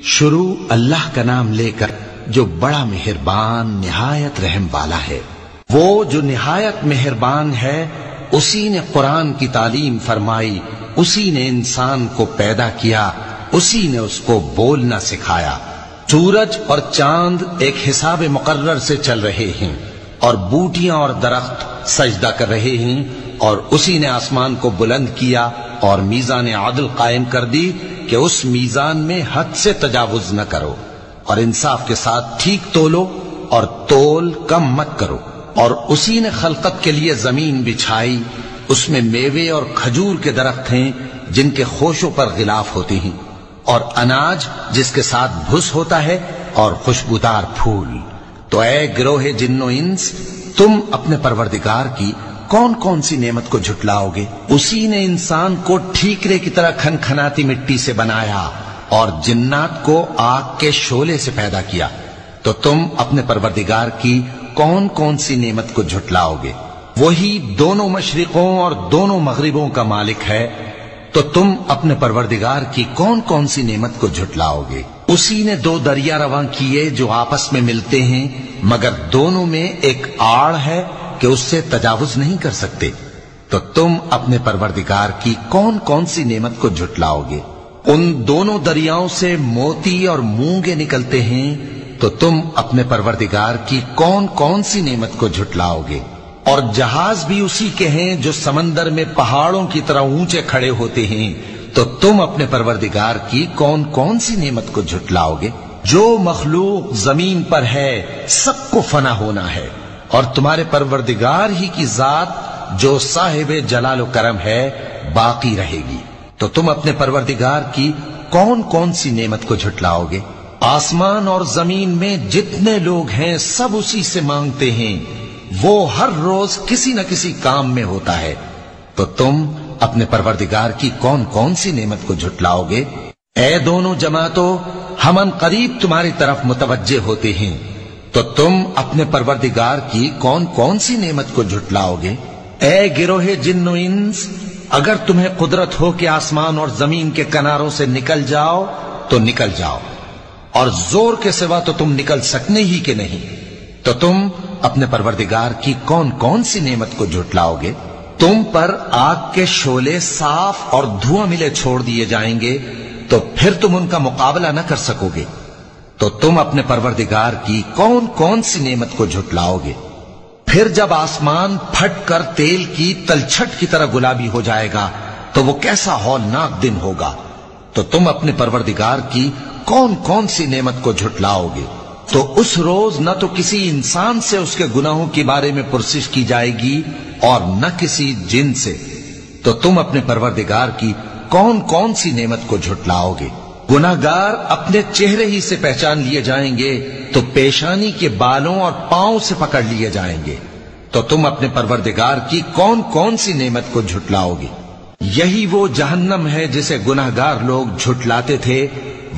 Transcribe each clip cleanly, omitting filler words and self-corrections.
شروع اللہ کا نام لے کر جو بڑا مہربان نہایت رحم والا ہے۔ وہ جو نہایت مہربان ہے، اسی نے قرآن کی تعلیم فرمائی، اسی نے انسان کو پیدا کیا، اسی نے اس کو بولنا سکھایا۔ سورج اور چاند ایک حساب مقرر سے چل رہے ہیں، اور بوٹیاں اور درخت سجدہ کر رہے ہیں، اور اسی نے آسمان کو بلند کیا اور میزان عدل قائم کر دی کہ اس میزان میں حد سے تجاوز نہ کرو، اور انصاف کے ساتھ ٹھیک تولو اور تول کم مت کرو۔ اور اسی نے خلقت کے لیے زمین بچھائی، اس میں میوے اور کھجور کے درخت ہیں جن کے خوشوں پر غلاف ہوتے ہیں، اور اناج جس کے ساتھ بھس ہوتا ہے، اور خوشبودار پھول۔ تو اے گروہ جن و انس، تم اپنے پروردگار کی کون کون سی نعمت کو جھٹلاؤ گے؟ اسی نے انسان کو ٹھیکرے کی طرح کھنکھناتی مٹی سے بنایا اور جنات کو آگ کے شعلے سے پیدا کیا۔ تو تم اپنے پروردگار کی کون کون سی نعمت کو جھٹلاؤ گے؟ وہی دونوں مشرقوں اور دونوں مغربوں کا مالک ہے، تو تم اپنے پروردگار کی کون کون سی نعمت کو جھٹلاؤ گے؟ اسی نے دو دریا رواں کیے جو آپس میں ملتے ہیں، مگر دونوں میں ایک آڑ ہے کہ اس سے تجاوز نہیں کر سکتے۔ تو تم اپنے پروردگار کی کون کون سی نعمت کو جھٹلاؤ گے؟ ان دونوں دریاؤں سے موتی اور مونگے نکلتے ہیں، تو تم اپنے پروردگار کی کون کون سی نعمت کو جھٹلاؤ گے؟ اور جہاز بھی اسی کے ہیں جو سمندر میں پہاڑوں کی طرح اونچے کھڑے ہوتے ہیں، تو تم اپنے پروردگار کی کون کون سی نعمت کو جھٹلاؤ گے؟ جو مخلوق زمین پر ہے سب کو فنا ہونا ہے، اور تمہارے پروردگار ہی کی ذات جو صاحب جلال و کرم ہے باقی رہے گی۔ تو تم اپنے پروردگار کی کون کون سی نعمت کو جھٹلاؤ گے؟ آسمان اور زمین میں جتنے لوگ ہیں سب اسی سے مانگتے ہیں، وہ ہر روز کسی نہ کسی کام میں ہوتا ہے۔ تو تم اپنے پروردگار کی کون کون سی نعمت کو جھٹلاؤ گے؟ اے دونوں جماعتوں، ہم ان قریب تمہاری طرف متوجہ ہوتے ہیں، تو تم اپنے پروردگار کی کون کون سی نعمت کو جھٹلاؤ گے؟ اے گروہ جن و انس، اگر تمہیں قدرت ہو کہ آسمان اور زمین کے کناروں سے نکل جاؤ تو نکل جاؤ، اور زور کے سوا تو تم نکل سکنے ہی کہ نہیں، تو تم اپنے پروردگار کی کون کون سی نعمت کو جھٹلاؤ گے؟ تم پر آگ کے شعلے صاف اور دھواں ملے چھوڑ دیے جائیں گے، تو پھر تم ان کا مقابلہ نہ کر سکو گے۔ تو تم اپنے پروردگار کی کون کون سی نعمت کو جھٹلاؤ گے؟ پھر جب آسمان پھٹ کر تیل کی تلچھٹ کی طرح گلابی ہو جائے گا تو وہ کیسا ہولناک دن ہوگا۔ تو تم اپنے پروردگار کی کون کون سی نعمت کو جھٹلاؤ گے؟ تو اس روز نہ تو کسی انسان سے اس کے گناہوں کے بارے میں پرسش کی جائے گی اور نہ کسی جن سے۔ تو تم اپنے پروردگار کی کون کون سی نعمت کو جھٹلاؤ گے؟ گناہگار اپنے چہرے ہی سے پہچان لیے جائیں گے تو پیشانی کے بالوں اور پاؤں سے پکڑ لیے جائیں گے۔ تو تم اپنے پروردگار کی کون کون سی نعمت کو جھٹلاؤ گے؟ یہی وہ جہنم ہے جسے گناہگار لوگ جھٹلاتے تھے،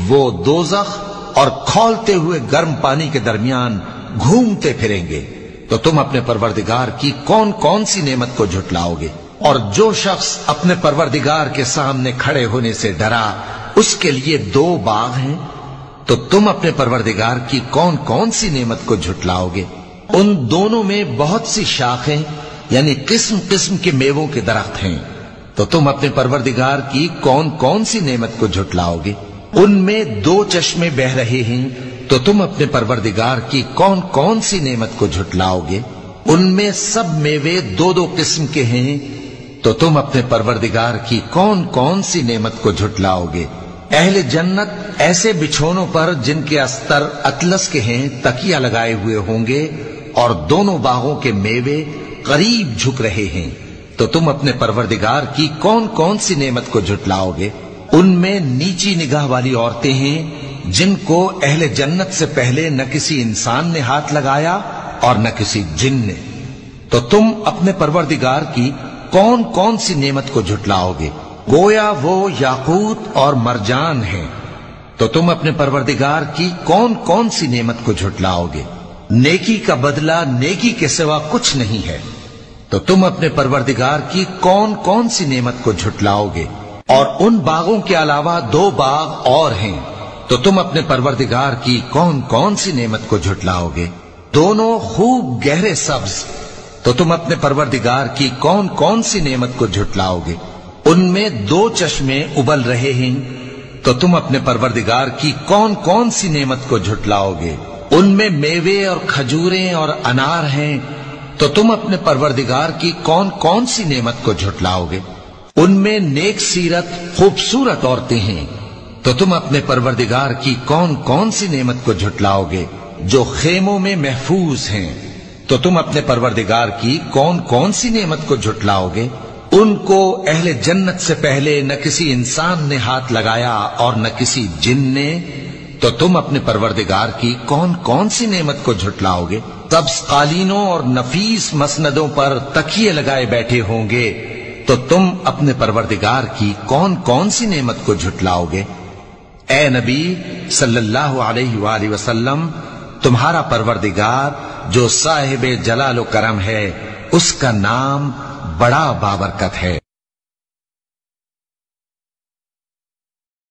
وہ دوزخ اور کھولتے ہوئے گرم پانی کے درمیان گھومتے پھریں گے۔ تو تم اپنے پروردگار کی کون کون سی نعمت کو جھٹلاؤ گے؟ اور جو شخص اپنے پروردگار کے سامنے کھڑے ہونے سے ڈرا، اس کے لیے دو باغ ہیں۔ تو تم اپنے پروردگار کی کون کون سی نعمت کو جھٹلاؤ گے؟ ان دونوں میں بہت سی شاخیں یعنی قسم قسم کے میووں کے درخت ہیں۔ تو تم اپنے پروردگار کی کون کون سی نعمت کو جھٹلاؤ گے؟ ان میں دو چشمے بہ رہے ہیں۔ تو تم اپنے پروردگار کی کون کون سی نعمت کو جھٹلاؤ گے؟ ان میں سب میوے دو دو قسم کے ہیں۔ تو تم اپنے پروردگار کی کون کون سی نعمت کو جھٹلاؤ گے؟ اہل جنت ایسے بچھونوں پر جن کے استر اطلس کے ہیں تکیہ لگائے ہوئے ہوں گے، اور دونوں باغوں کے میوے قریب جھک رہے ہیں۔ تو تم اپنے پروردگار کی کون کون سی نعمت کو جھٹلاؤ گے؟ ان میں نیچی نگاہ والی عورتیں ہیں جن کو اہل جنت سے پہلے نہ کسی انسان نے ہاتھ لگایا اور نہ کسی جن نے۔ تو تم اپنے پروردگار کی کون کون سی نعمت کو جھٹلاؤ گے؟ گویا وہ یاقوت اور مرجان ہیں۔ تو تم اپنے پروردگار کی کون کون سی نعمت کو جھٹلاؤ گے؟ نیکی کا بدلہ نیکی کے سوا کچھ نہیں ہے۔ تو تم اپنے پروردگار کی کون کون سی نعمت کو جھٹلاؤ گے؟ اور ان باغوں کے علاوہ دو باغ اور ہیں، تو تم اپنے پروردگار کی کون کون سی نعمت کو جھٹلاؤ گے؟ دونوں خوب گہرے سبز، تو تم اپنے پروردگار کی کون کون سی نعمت کو جھٹلاؤ گے؟ ان میں 2 چشمے ابل رہے ہیں، تو تم اپنے پروردگار کی کون کون سی نعمت کو جھٹلاؤ گے؟ ان میں میوے اور کھجوریں اور انار ہیں، تو تم اپنے پروردگار کی کون کون سی نعمت کو جھٹلاؤ گے؟ ان میں نیک سیرت خوبصورت عورتیں ہیں، تو تم اپنے پروردگار کی کون کون سی نعمت کو جھٹلاؤ گے؟ جو خیموں میں محفوظ ہیں، تو تم اپنے پروردگار کی کون کون سی نعمت کو جھٹلاؤ گے؟ ان کو اہل جنت سے پہلے نہ کسی انسان نے ہاتھ لگایا اور نہ کسی جن نے، تو تم اپنے پروردگار کی کون کون سی نعمت کو جھٹلاؤ گے؟ سبز قالینوں اور نفیس مسندوں پر تکیے لگائے بیٹھے ہوں گے، تو تم اپنے پروردگار کی کون کون سی نعمت کو جھٹلاؤ گے؟ اے نبی صلی اللہ علیہ وآلہ وسلم، تمہارا پروردگار جو صاحب جلال و کرم ہے، اس کا نام بڑا بابرکت ہے۔